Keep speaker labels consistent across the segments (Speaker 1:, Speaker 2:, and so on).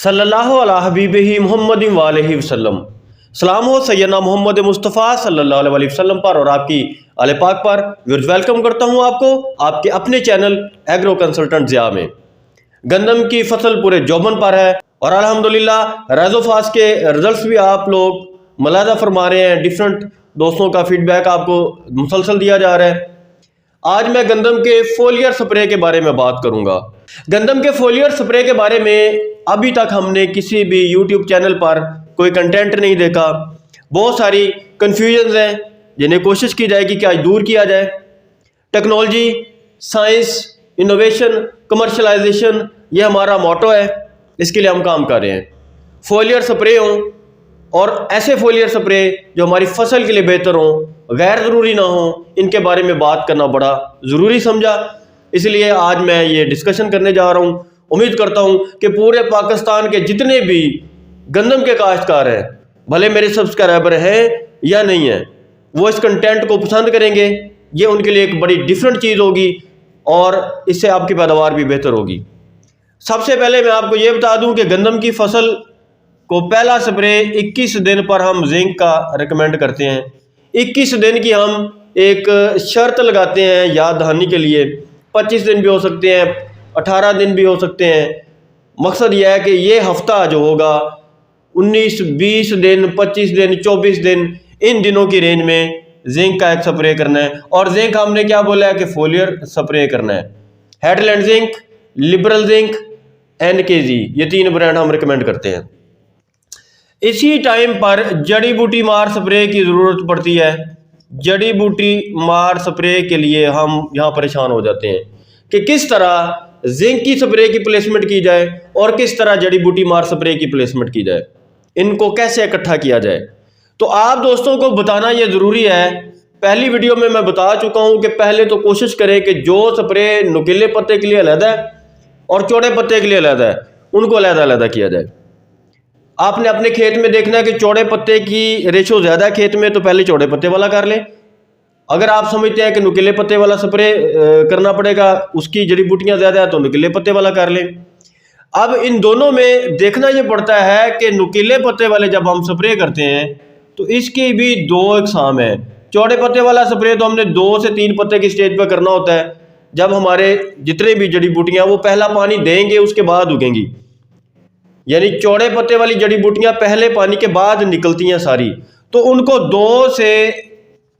Speaker 1: सल्लल्लाहु अला हबीबिही मुहम्मद वालैहि वसल्लम। सलाम हो सैयदना मोहम्मद मुस्तफ़ा सल्लल्लाहु अलैहि वसल्लम पर और आपकी आले पाक पर। व्यूअर्स, वेलकम करता हूं आपको आपके अपने चैनल एग्रो कंसल्टेंट ज़िया में। गंदम की फसल पूरे जोबन पर है और अल्हम्दुलिल्लाह रेज़ोफास के रिजल्ट्स भी आप लोग मुलाज़ा फरमा रहे हैं। डिफरेंट दोस्तों का फीडबैक आपको मुसलसल दिया जा रहा है। आज मैं गंदम के फोलियर स्प्रे के बारे में बात करूंगा। गंदम के फोलियर स्प्रे के बारे में अभी तक हमने किसी भी यूट्यूब चैनल पर कोई कंटेंट नहीं देखा। बहुत सारी कन्फ्यूजन्स हैं जिन्हें कोशिश की जाएगी कि आज दूर किया जाए। टेक्नोलॉजी, साइंस, इनोवेशन, कमर्शलाइजेशन, ये हमारा मोटो है। इसके लिए हम काम कर रहे हैं। फोलियर स्प्रे हों और ऐसे फोलियर स्प्रे जो हमारी फसल के लिए बेहतर हों, गैर ज़रूरी ना हो, इनके बारे में बात करना बड़ा ज़रूरी समझा। इसलिए आज मैं ये डिस्कशन करने जा रहा हूँ। उम्मीद करता हूँ कि पूरे पाकिस्तान के जितने भी गंदम के काश्तकार हैं, भले मेरे सब्सक्राइबर हैं या नहीं हैं, वो इस कंटेंट को पसंद करेंगे। ये उनके लिए एक बड़ी डिफरेंट चीज़ होगी और इससे आपकी पैदावार भी बेहतर होगी। सबसे पहले मैं आपको ये बता दूँ कि गंदम की फसल को पहला स्प्रे 21 दिन पर हम जिंक का रिकमेंड करते हैं। 21 दिन की हम एक शर्त लगाते हैं याद दहानी के लिए। 25 दिन भी हो सकते हैं, 18 दिन भी हो सकते हैं। मकसद यह है कि ये हफ्ता जो होगा 19, 20 दिन, 25 दिन, 24 दिन, इन दिनों की रेंज में जिंक का एक स्प्रे करना है। और जिंक हमने क्या बोला है कि फोलियर स्प्रे करना है। Headland zinc, liberal zinc, NKG, ये 3 ब्रांड हम रिकमेंड करते हैं। इसी टाइम पर जड़ी बूटी मार स्प्रे की ज़रूरत पड़ती है। जड़ी बूटी मार स्प्रे के लिए हम यहाँ परेशान हो जाते हैं कि किस तरह जिंक की स्प्रे की प्लेसमेंट की जाए और किस तरह जड़ी बूटी मार स्प्रे की प्लेसमेंट की जाए, इनको कैसे इकट्ठा किया जाए। तो आप दोस्तों को बताना ये ज़रूरी है। पहली वीडियो में मैं बता चुका हूँ कि पहले तो कोशिश करें कि जो स्प्रे नुकीले पत्ते के लिए अलग है और चौड़े पत्ते के लिए अलग है, उनको अलग किया जाए। आपने अपने खेत में देखना है कि चौड़े पत्ते की रेशो ज़्यादा है खेत में, तो पहले चौड़े पत्ते वाला कर लें। अगर आप समझते हैं कि नुकीले पत्ते वाला स्प्रे करना पड़ेगा, उसकी जड़ी बूटियाँ ज़्यादा है, तो नुकीले पत्ते वाला कर लें। अब इन दोनों में देखना ये पड़ता है कि नुकीले पत्ते वाले जब हम स्प्रे करते हैं तो इसकी भी 2 इकसाम है। चौड़े पत्ते वाला स्प्रे तो हमने 2 से 3 पत्ते की स्टेज पर करना होता है। जब हमारे जितने भी जड़ी बूटियाँ वो पहला पानी देंगे उसके बाद उगेंगी, यानी चौड़े पत्ते वाली जड़ी बूटियां पहले पानी के बाद निकलती हैं सारी, तो उनको 2 से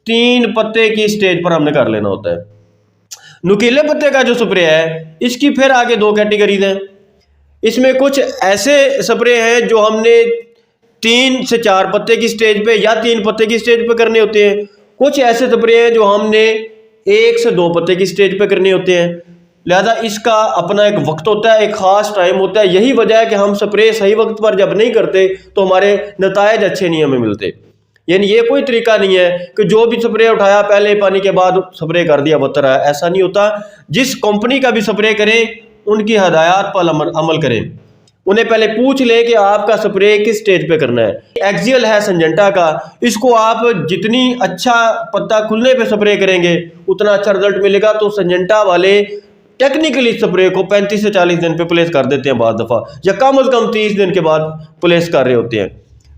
Speaker 1: 3 पत्ते की स्टेज पर हमने कर लेना होता है। नुकीले पत्ते का जो स्प्रे है इसकी फिर आगे 2 कैटेगरीज हैं। इसमें कुछ ऐसे स्प्रे हैं जो हमने 3 से 4 पत्ते की स्टेज पे या 3 पत्ते की स्टेज पे करने होते हैं। कुछ ऐसे स्प्रे हैं जो हमने 1 से 2 पत्ते की स्टेज पे करने होते हैं। लिहाजा इसका अपना एक वक्त होता है, एक ख़ास टाइम होता है। यही वजह है कि हम स्प्रे सही वक्त पर जब नहीं करते तो हमारे नतायज अच्छे नहीं हमें मिलते। यानी ये कोई तरीका नहीं है कि जो भी स्प्रे उठाया पहले पानी के बाद स्प्रे कर दिया बतर है, ऐसा नहीं होता। जिस कंपनी का भी स्प्रे करें उनकी हदायत पर अमल करें। उन्हें पहले पूछ लें कि आपका स्प्रे किस स्टेज पे करना है। एक्सियल है सिंजेंटा का, इसको आप जितनी अच्छा पत्ता खुलने पे स्प्रे करेंगे उतना अच्छा रिजल्ट मिलेगा। तो सिंजेंटा वाले टेक्निकली स्प्रे को 35 से 40 दिन पे प्लेस कर देते हैं बाद दफ़ा, या कम से कम 30 दिन के बाद प्लेस कर रहे होते हैं।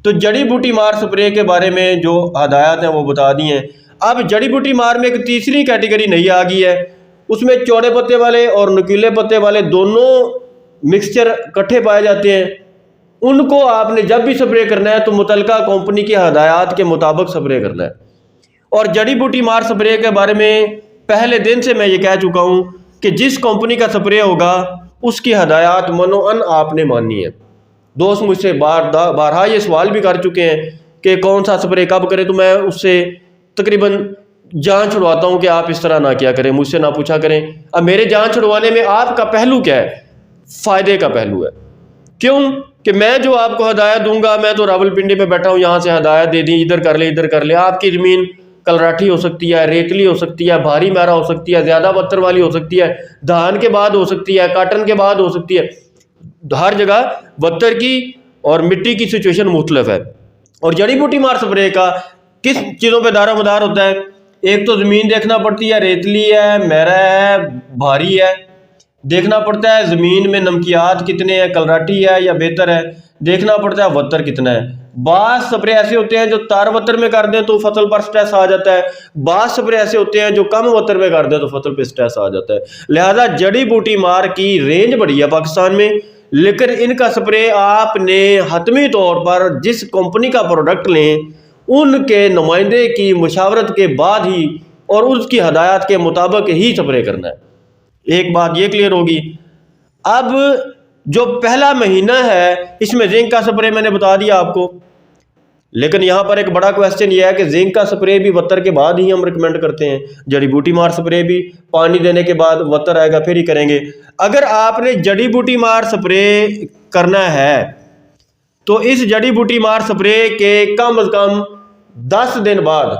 Speaker 1: तो जड़ी बूटी मार स्प्रे के बारे में जो हदायत हैं वो बता दी हैं। अब जड़ी बूटी मार में एक तीसरी कैटेगरी नई आ गई है। उसमें चौड़े पत्ते वाले और नुकीले पत्ते वाले दोनों मिक्सचर इकट्ठे पाए जाते हैं। उनको आपने जब भी स्प्रे करना है तो मुतलका कंपनी की हदायत के मुताबिक स्प्रे करना है। और जड़ी बूटी मार स्प्रे के बारे में पहले दिन से मैं ये कह चुका हूँ कि जिस कंपनी का स्प्रे होगा उसकी हदायत मनोअन आपने माननी है। दोस्त मुझसे बारहा ये सवाल भी कर चुके हैं कि कौन सा स्प्रे कब करें, तो मैं उससे तकरीबन जान छुड़वाता हूँ कि आप इस तरह ना किया करें, मुझसे ना पूछा करें। अब मेरे जान छुड़वाने में आपका पहलू क्या है? फ़ायदे का पहलू है। क्यों कि मैं जो आपको हदायत दूंगा, मैं तो रावलपिंडी में बैठा हूँ, यहाँ से हदायत दे दी, इधर कर ले इधर कर ले। आपकी ज़मीन कलराठी हो सकती है, रेतली हो सकती है, भारी मैरा हो सकती है, ज़्यादा बत्तर वाली हो सकती है, धान के बाद हो सकती है, काटन के बाद हो सकती है। हर जगह बत्तर की और मिट्टी की सिचुएशन मुख्तलिफ है। और जड़ी बूटी मार स्प्रे का किस चीज़ों पर दारोमदार होता है? एक तो ज़मीन देखना पड़ती है, रेतली है, मैरा है, भारी है, देखना पड़ता है ज़मीन में नमकियात कितने हैं, कलराटी है या बेहतर है, देखना पड़ता है वतर कितना है। बास स्प्रे ऐसे होते हैं जो तार वतर में कर दें तो फसल पर स्ट्रेस आ जाता है, बास स्प्रे ऐसे होते हैं जो कम वतर में कर दें तो फसल पर स्ट्रेस आ जाता है। लिहाजा जड़ी बूटी मार की रेंज बड़ी है पाकिस्तान में, लेकिन इनका स्प्रे आपने हतमी तौर पर जिस कंपनी का प्रोडक्ट लें उनके नुमाइंदे की मुशावरत के बाद ही और उसकी हदायत के मुताबिक ही स्प्रे करना है। एक बात ये क्लियर होगी। अब जो पहला महीना है इसमें जिंक का स्प्रे मैंने बता दिया आपको, लेकिन यहां पर एक बड़ा क्वेश्चन ये है कि जिंक का स्प्रे भी वतर के बाद ही हम रिकमेंड करते हैं, जड़ी बूटी मार स्प्रे भी पानी देने के बाद वतर आएगा फिर ही करेंगे। अगर आपने जड़ी बूटी मार स्प्रे करना है तो इस जड़ी बूटी मार स्प्रे के कम अज कम 10 दिन बाद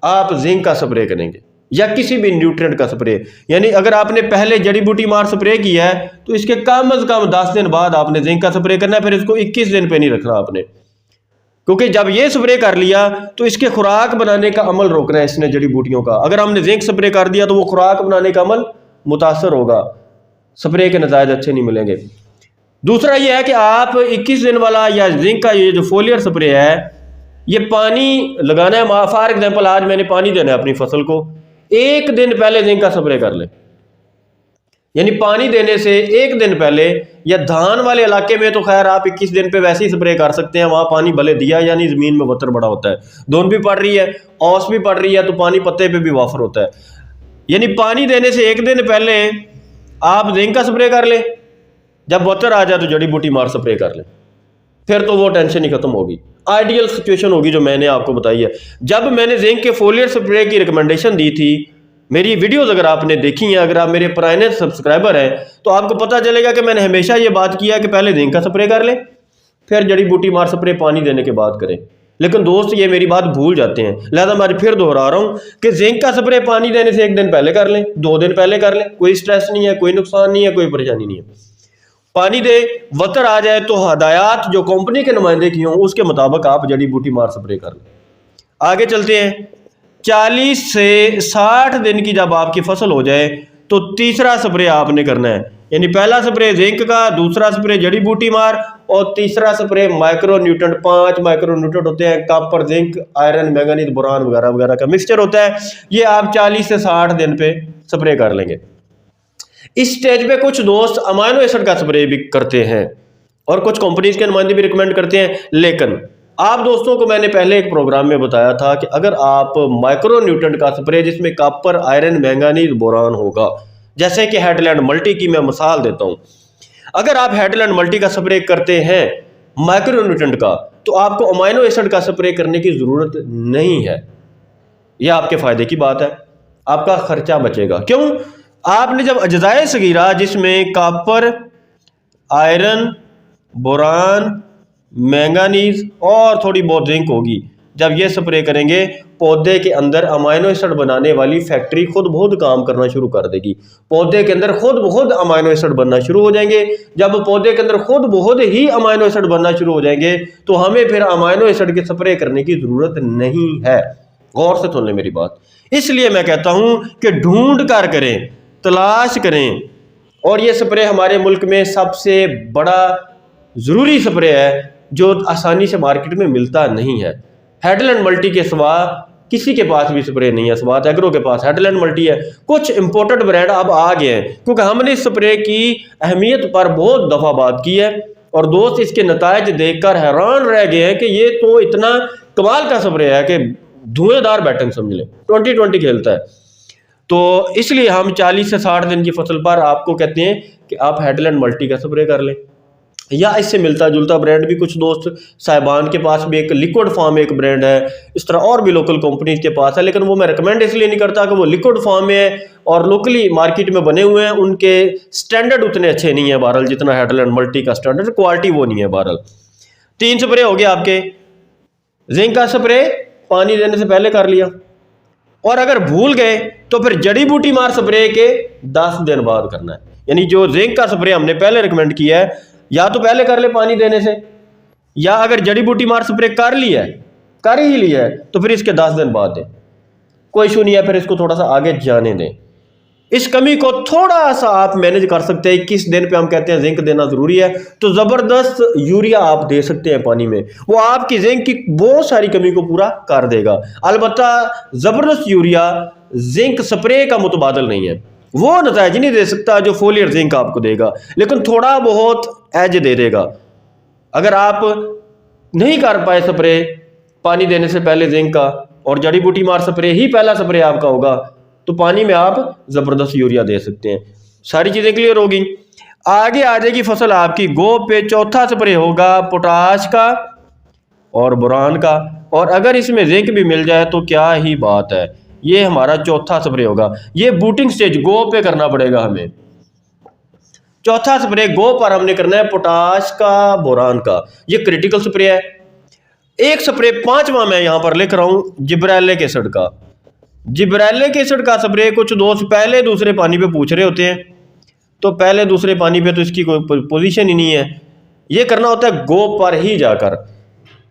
Speaker 1: आप जिंक का स्प्रे करेंगे या किसी भी न्यूट्रिएंट का स्प्रे। यानी अगर आपने पहले जड़ी बूटी मार स्प्रे किया है तो इसके कम अज कम 10 दिन बाद आपने जिंक का स्प्रे करना है, फिर इसको 21 दिन पे नहीं रखना आपने, क्योंकि जब ये स्प्रे कर लिया तो इसके खुराक बनाने का अमल रोकना है इसने जड़ी बूटियों का। अगर हमने जिंक स्प्रे कर दिया तो वो खुराक बनाने का अमल मुतासर होगा, स्प्रे के नतीजे अच्छे नहीं मिलेंगे। दूसरा ये है कि आप 21 दिन वाला या जिंक का ये जो फोलियर स्प्रे है ये पानी लगाना है। फॉर एग्जाम्पल आज मैंने पानी देना है अपनी फसल को, 1 दिन पहले जिंक का स्प्रे कर ले, यानी पानी देने से 1 दिन पहले। या धान वाले इलाके में तो खैर आप 21 दिन पे वैसे ही स्प्रे कर सकते हैं, वहां पानी भले दिया यानी जमीन में वतर बड़ा होता है, धुंध भी पड़ रही है औस भी पड़ रही है तो पानी पत्ते पे भी वाफर होता है। यानी पानी देने से 1 दिन पहले आप जिंक का स्प्रे कर ले, जब वतर आ जाए तो जड़ी बूटी मार स्प्रे कर ले, फिर तो वो टेंशन ही खत्म होगी। आइडियल सिचुएशन होगी जो मैंने आपको बताई है। जब मैंने जिंक के फोलियर स्प्रे की रिकमेंडेशन दी थी, मेरी वीडियोस अगर आपने देखी हैं, अगर आप मेरे पुराने सब्सक्राइबर हैं तो आपको पता चलेगा कि मैंने हमेशा ये बात किया कि पहले जिंक का स्प्रे कर लें फिर जड़ी बूटी मार स्प्रे पानी देने के बाद करें। लेकिन दोस्त ये मेरी बात भूल जाते हैं, लिहाजा मैं फिर दोहरा रहा हूँ कि जिंक का स्प्रे पानी देने से 1 दिन पहले कर लें, 2 दिन पहले कर लें, कोई स्ट्रेस नहीं है, कोई नुकसान नहीं है, कोई परेशानी नहीं है। पानी दे वतर आ जाए तो हदायत जो कंपनी के नुमाइंदे की हों उसके मुताबिक आप जड़ी बूटी मार स्प्रे कर लें। आगे चलते हैं। 40 से 60 दिन की जब आपकी फसल हो जाए तो तीसरा स्प्रे आपने करना है, यानी पहला स्प्रे जिंक का, दूसरा स्प्रे जड़ी बूटी मार और तीसरा spray micro nutrient. 5 micro nutrient होते हैं, copper, zinc, iron, manganese, boron वगैरह वगैरह का मिक्सचर होता है। ये आप 40 से 60 दिन पे स्प्रे कर लेंगे। इस स्टेज पे कुछ दोस्त अमाइनो एसिड का स्प्रे भी करते हैं और कुछ कंपनीज के नुमाइंदे भी रिकमेंड करते हैं। लेकिन आप दोस्तों को मैंने पहले एक प्रोग्राम में बताया था कि अगर आप माइक्रो न्यूट्रेंट का स्प्रे जिसमें कॉपर, आयरन, मैंगनीज, बोरान होगा, जैसे कि हेडलैंड मल्टी की मैं मिसाल देता हूं, अगर आप हेडलैंड मल्टी का स्प्रे करते हैं माइक्रो न्यूट्रेंट का तो आपको अमाइनो एसिड का स्प्रे करने की जरूरत नहीं है। यह आपके फायदे की बात है, आपका खर्चा बचेगा। क्यों? आपने जब अजजाए सगीरा जिसमें कॉपर, आयरन, बोरान, मैंगनीज और थोड़ी बहुत जिंक होगी, जब ये स्प्रे करेंगे पौधे के अंदर अमाइनो एसिड बनाने वाली फैक्ट्री खुद बहुत काम करना शुरू कर देगी। पौधे के अंदर खुद बहुत अमाइनो एसिड बनना शुरू हो जाएंगे। जब पौधे के अंदर खुद बहुत ही अमाइनो एसिड बनना शुरू हो जाएंगे तो हमें फिर अमाइनो एसिड के स्प्रे करने की जरूरत नहीं है। गौर से सुन लें मेरी बात। इसलिए मैं कहता हूं कि ढूंढ कर करें, तलाश करें, और ये स्प्रे हमारे मुल्क में सबसे बड़ा जरूरी स्प्रे है जो आसानी से मार्केट में मिलता नहीं है। हेडलैंड मल्टी के सिवा किसी के पास भी स्प्रे नहीं है। स्वात एग्रो के पास हेडलैंड मल्टी है। कुछ इंपोर्टेड ब्रांड अब आ गए हैं क्योंकि हमने इस स्प्रे की अहमियत पर बहुत दफा बात की है और दोस्त इसके नतायज देखकर हैरान रह गए हैं कि ये तो इतना कमाल का स्प्रे है कि धुएंधार बैटिंग समझ लें, 20-20 खेलता है। तो इसलिए हम 40 से 60 दिन की फसल पर आपको कहते हैं कि आप हेडलैंड मल्टी का स्प्रे कर लें, या इससे मिलता जुलता ब्रांड भी कुछ दोस्त साहिबान के पास भी एक लिक्विड फॉर्म एक ब्रांड है, इस तरह और भी लोकल कंपनीज के पास है। लेकिन वो मैं रिकमेंड इसलिए नहीं करता कि वो लिक्विड फॉर्म में है और लोकली मार्केट में बने हुए हैं, उनके स्टैंडर्ड उतने अच्छे नहीं है बहरहाल जितना हेडलैंड मल्टी का स्टैंडर्ड, क्वालिटी वो नहीं है बहरहाल। 3 स्प्रे हो गए आपके। जिंक का स्प्रे पानी देने से पहले कर लिया, और अगर भूल गए तो फिर जड़ी बूटी मार स्प्रे के 10 दिन बाद करना है। यानी जो जिंक का स्प्रे हमने पहले रिकमेंड किया है, या तो पहले कर ले पानी देने से, या अगर जड़ी बूटी मार स्प्रे कर लिया है, कर ही लिया है, तो फिर इसके 10 दिन बाद दें, कोई इशू नहीं है, फिर इसको थोड़ा सा आगे जाने दें। इस कमी को थोड़ा सा आप मैनेज कर सकते हैं। किस दिन पे हम कहते हैं जिंक देना जरूरी है, तो जबरदस्त यूरिया आप दे सकते हैं पानी में, वो आपकी जिंक की बहुत सारी कमी को पूरा कर देगा। अलबत्ता जबरदस्त यूरिया जिंक स्प्रे का मुतबादल नहीं है, वो नतीजा नहीं दे सकता जो फोलियर जिंक आपको देगा, लेकिन थोड़ा बहुत एज दे देगा। अगर आप नहीं कर पाए स्प्रे पानी देने से पहले जिंक का, और जड़ी बूटी मार स्प्रे ही पहला स्प्रे आपका होगा, तो पानी में आप जबरदस्त यूरिया दे सकते हैं। सारी चीजें क्लियर होगी। आगे आ जाएगी फसल आपकी गोब पे, चौथा स्प्रे होगा पोटाश का और बोरान का, और अगर इसमें जिंक भी मिल जाए तो क्या ही बात है। ये हमारा चौथा स्प्रे होगा। ये बूटिंग स्टेज गोब पे करना पड़ेगा हमें। चौथा स्प्रे गोब पर हमने करना है पोटाश का, बोरान का, ये क्रिटिकल स्प्रे है। एक स्प्रे पांचवा मैं यहां पर लिख रहा हूं जिब्रेलिक एसिड का। जिब्रेलिक एसिड का स्प्रे कुछ दोस्त पहले दूसरे पानी पे पूछ रहे होते हैं, तो पहले दूसरे पानी पे तो इसकी कोई पोजीशन ही नहीं है, ये करना होता है गोब पर ही जाकर।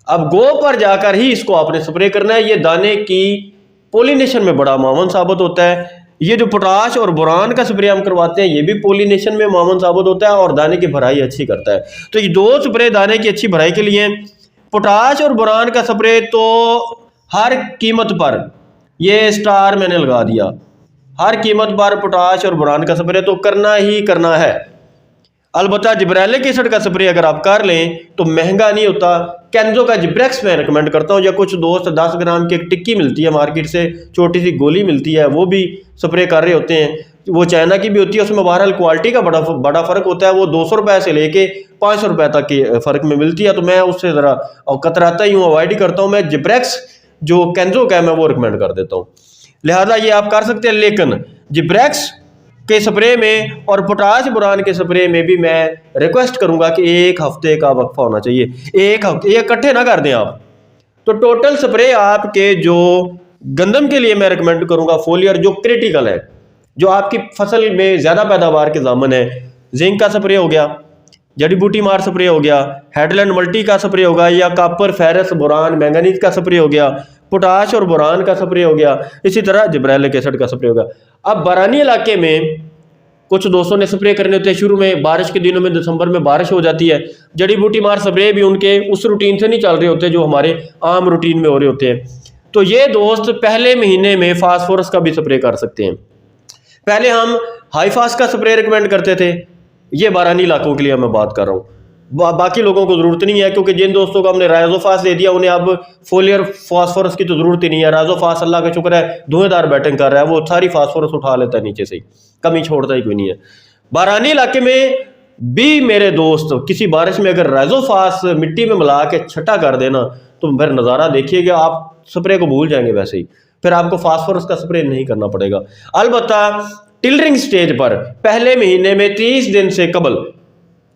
Speaker 1: अब गोब पर जाकर ही इसको आपने स्प्रे करना है। ये दाने की पोलिनेशन में बड़ा मावन साबित होता है। ये जो पोटाश और बोरान का स्प्रे हम करवाते हैं, ये भी पोलिनेशन में मावन साबित होता है और दाने की भराई अच्छी करता है। तो ये दो स्प्रे दाने की अच्छी भराई के लिए। पोटाश और बोरान का स्प्रे तो हर कीमत पर, ये स्टार मैंने लगा दिया, हर कीमत पर पोटाश और बोरान का स्प्रे तो करना ही करना है। अलबत्ता जिब्रेलिक एसिड का स्प्रे अगर आप कर लें तो महंगा नहीं होता। केंजो का जिब्रेक्स मैं रिकमेंड करता हूं, या कुछ दोस्त 10 ग्राम की एक टिक्की मिलती है मार्केट से, छोटी सी गोली मिलती है, वो भी स्प्रे कर रहे होते हैं। वो चाइना की भी होती है, उसमें बहरहाल क्वालिटी का बड़ा फर्क होता है। वो 200 रुपए से लेके 500 रुपए तक के फर्क में मिलती है, तो मैं उससे जरा कतराता ही हूँ, अवॉइड ही करता हूँ। मैं जिब्रेक्स जो केंजो का है मैं वो रिकमेंड कर देता हूँ, लिहाजा ये आप कर सकते हैं। लेकिन जिब्रेक्स के स्प्रे में और पोटाश बोरान के स्प्रे में भी मैं रिक्वेस्ट करूंगा कि एक हफ्ते का वक्फा होना चाहिए। एक हफ्ते ये इकट्ठे ना कर दें आप। तो टोटल स्प्रे आपके जो गंदम के लिए मैं रिकमेंड करूंगा फोलियर, जो क्रिटिकल है, जो आपकी फसल में ज्यादा पैदावार के दामन है, जिंक का स्प्रे हो गया, जड़ी बूटी मार स्प्रे हो गया, हेडलैंड मल्टी का स्प्रे होगा, या कॉपर फेरस बोरान मैंगनीज का स्प्रे हो गया, पोटाश और बोरान का स्प्रे हो गया, इसी तरह जिब्रेलिक एसिड का स्प्रे हो गया। अब बारानी इलाके में कुछ दोस्तों ने स्प्रे करने होते हैं शुरू में, बारिश के दिनों में, दिसंबर में बारिश हो जाती है, जड़ी बूटी मार स्प्रे भी उनके उस रूटीन से नहीं चल रहे होते जो हमारे आम रूटीन में हो रहे होते हैं। तो ये दोस्त पहले महीने में फास्फोरस का भी स्प्रे कर सकते हैं। पहले हम हाईफास का स्प्रे रिकमेंड करते थे, ये बारानी इलाकों के लिए मैं बात कर रहा हूँ। बाकी लोगों को जरूरत नहीं है, क्योंकि जिन दोस्तों को हमने राइजोफास दे दिया उन्हें अब फोलियर फास्फोरस की तो जरूरत ही नहीं है। राइजोफास अल्लाह का शुक्र है धुएंधार बैटिंग कर रहा है, वो सारी फास्फोरस उठा लेता है नीचे से, कमी छोड़ता ही कोई नहीं है। बारानी इलाके में भी मेरे दोस्त किसी बारिश में अगर राइजोफास मिट्टी में मिला के छटा कर देना, तो फिर नज़ारा देखिएगा, आप स्प्रे को भूल जाएंगे वैसे ही, फिर आपको फास्फोरस का स्प्रे नहीं करना पड़ेगा। अलबत्ता टिलरिंग स्टेज पर पहले महीने में 30 दिन से कबल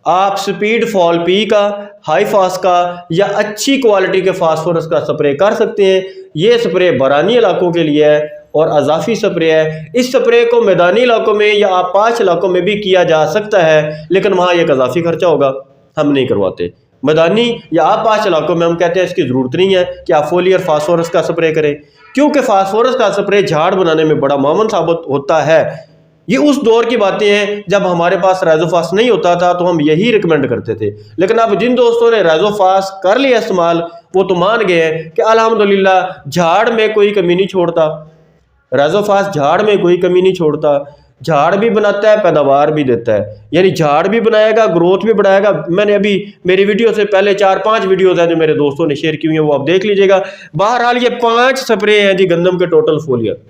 Speaker 1: आप स्पीड फॉल पी का, हाई फास का, या अच्छी क्वालिटी के फास्फोरस का स्प्रे कर सकते हैं। ये स्प्रे बारानी इलाकों के लिए है और अजाफी स्प्रे है। इस स्प्रे को मैदानी इलाकों में या आपाश इलाकों में भी किया जा सकता है, लेकिन वहाँ एक अजाफी खर्चा होगा, हम नहीं करवाते। मैदानी या आपाश इलाकों में हम कहते हैं इसकी ज़रूरत नहीं है कि आप फोलियर फास्फोरस का स्प्रे करें, क्योंकि फास्फोरस का स्प्रे झाड़ बनाने में बड़ा मामून साबित होता है। ये उस दौर की बातें हैं जब हमारे पास राइजोफास नहीं होता था, तो हम यही रिकमेंड करते थे। लेकिन अब जिन दोस्तों ने राइजोफास कर लिया इस्तेमाल, वो तो मान गए हैं कि अल्हम्दुलिल्लाह झाड़ में कोई कमी नहीं छोड़ता। राइजोफास झाड़ में कोई कमी नहीं छोड़ता, झाड़ भी बनाता है, पैदावार भी देता है, यानी झाड़ भी बनाएगा, ग्रोथ भी बढ़ाएगा। मैंने अभी मेरी वीडियो से पहले 4-5 वीडियोज हैं जो मेरे दोस्तों ने शेयर की हुई हैं, वो आप देख लीजिएगा। बहरहाल ये 5 स्प्रे हैं जी गंदम के टोटल फोलियर।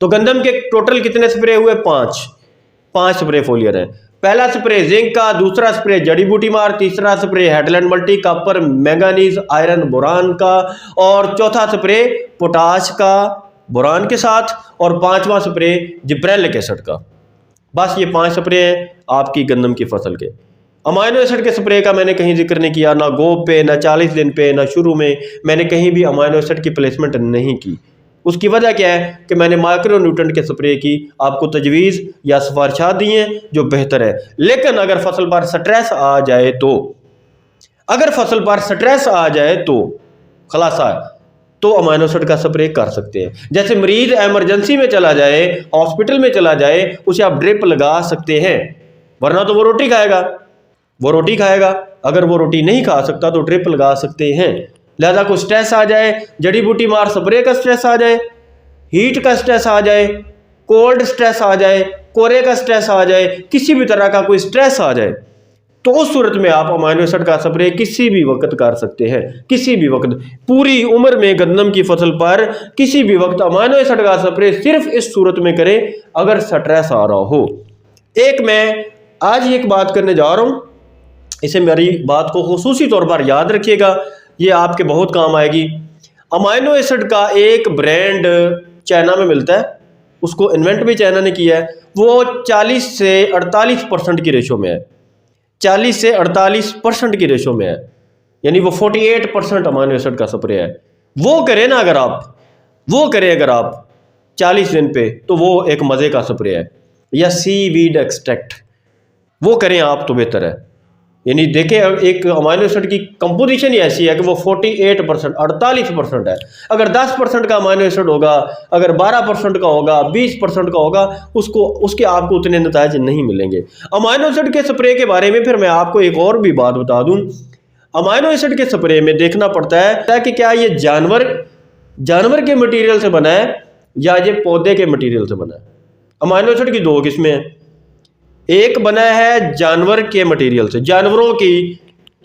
Speaker 1: तो गंदम के टोटल कितने स्प्रे हुए? 5 स्प्रे फोलियर है। पहला स्प्रे जिंक का, दूसरा स्प्रे जड़ी बूटी मार, तीसरा spray headland multi, copper manganese iron boron का, और चौथा स्प्रे पोटाश का बोरान के साथ, और 5वां स्प्रे जिब्रेलिक एसिड का। बस ये 5 स्प्रे हैं आपकी गंदम की फसल के। अमाइनो एसिड के स्प्रे का मैंने कहीं जिक्र नहीं किया, ना गोब पे, ना 40 दिन पे, ना शुरू में मैंने कहीं भी अमाइनो एसिड की प्लेसमेंट नहीं की। उसकी वजह क्या है कि मैंने माइक्रो न्यूट्रेंट के स्प्रे की आपको तजवीज़ या सिफारिशात दी हैं जो बेहतर है। लेकिन अगर फसल पर स्ट्रेस आ जाए तो, अगर फसल पर स्ट्रेस आ जाए तो खुलासा है, तो अमाइनो एसिड का स्प्रे कर सकते हैं। जैसे मरीज एमरजेंसी में चला जाए, हॉस्पिटल में चला जाए, उसे आप ड्रिप लगा सकते हैं, वरना तो वो रोटी खाएगा, अगर वो रोटी नहीं खा सकता तो ड्रिप लगा सकते हैं। लिहाजा कोई स्ट्रेस आ जाए, जड़ी बूटी मार स्प्रे का स्ट्रेस आ जाए, हीट का स्ट्रेस आ जाए, कोल्ड स्ट्रेस आ जाए, कोरे का स्ट्रेस आ जाए, किसी भी तरह का कोई स्ट्रेस आ जाए, तो उस सूरत में आप अमाइनो एसिड का स्प्रे किसी भी वक्त कर सकते हैं। किसी भी वक्त, पूरी उम्र में गंदम की फसल पर किसी भी वक्त अमाइनो एसिड का स्प्रे सिर्फ इस सूरत में करें अगर स्ट्रेस आ रहा हो। मैं आज एक बात करने जा रहा हूं, इसे मेरी बात को खुसूसी तौर पर याद रखिएगा, ये आपके बहुत काम आएगी। अमाइनो एसिड का एक ब्रांड चाइना में मिलता है, उसको इन्वेंट भी चाइना ने किया है। वो 40 से 48% की रेशो में है, 40 से 48% की रेशो में है, यानी वो 48% अमाइनो एसिड का स्प्रे है। वो करें ना अगर आप, वो करें अगर आप 40 दिन पे, तो वो एक मज़े का स्प्रे है। या सीवीड एक्सट्रैक्ट, वो करें आप तो बेहतर है। यानी देखें, एक अमाइनो एसिड की कंपोजिशन ही ऐसी है कि वो 48%, 48% है। अगर 10% का अमाइनो एसिड होगा, अगर 12% का होगा, 20% का होगा, उसके आपको उतने नतीजे नहीं मिलेंगे। अमाइनो एसिड के स्प्रे के बारे में फिर मैं आपको एक और भी बात बता दूं। अमाइनो एसिड के स्प्रे में देखना पड़ता है कि क्या ये जानवर के मटीरियल से बना है या ये पौधे के मटीरियल से बना है। अमाइनो एसिड की दो किस्में हैं, एक बना है जानवर के मटेरियल से, जानवरों की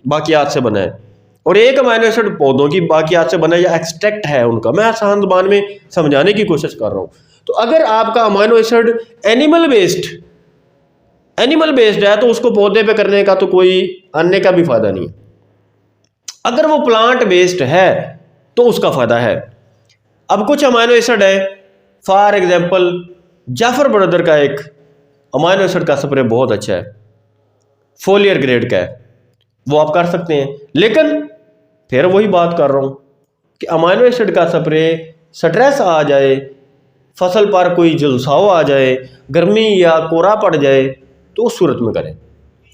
Speaker 1: बाकियात से बना है, और एक अमाइनो एसिड पौधों की बाकियात से बना है या एक्सट्रैक्ट है उनका। मैं आसान ज़बान में समझाने की कोशिश कर रहा हूँ। तो अगर आपका अमाइनो एसिड एनिमल बेस्ड है तो उसको पौधे पे करने का तो कोई अन्य का भी फायदा नहीं है। अगर वो प्लांट बेस्ड है तो उसका फायदा है। अब कुछ अमाइनो एसिड है, फॉर एग्जाम्पल जाफर ब्रदर का एक अमाइनो एसिड का स्प्रे बहुत अच्छा है, फोलियर ग्रेड का है, वो आप कर सकते हैं। लेकिन फिर वही बात कर रहा हूं कि अमाइनो एसिड का स्प्रे स्ट्रेस आ जाए, फसल पर कोई झुलसाव आ जाए, गर्मी या कोरा पड़ जाए, तो उस सूरत में करें,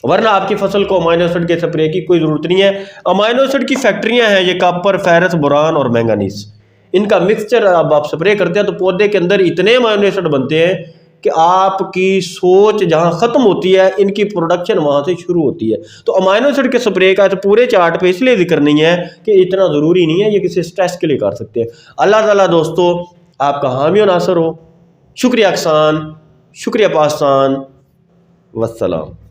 Speaker 1: वरना आपकी फसल को अमाइनो एसिड के स्प्रे की कोई ज़रूरत नहीं है। अमाइनो एसिड की फैक्ट्रियां हैं, ये कॉपर, फेरस, बोरान और मैंगनीज, इनका मिक्सचर अब आप स्प्रे करते हैं तो पौधे के अंदर इतने अमाइनो एसिड बनते हैं कि आपकी सोच जहां ख़त्म होती है, इनकी प्रोडक्शन वहां से शुरू होती है। तो अमाइनो एसिड के स्प्रे का तो पूरे चार्ट पे इसलिए जिक्र नहीं है कि इतना ज़रूरी नहीं है, ये किसी स्ट्रेस के लिए कर सकते हैं। अल्लाह ताला दोस्तों आपका हामी और नासर हो। शुक्रिया अहसान, शुक्रिया पासान, वस्सलाम।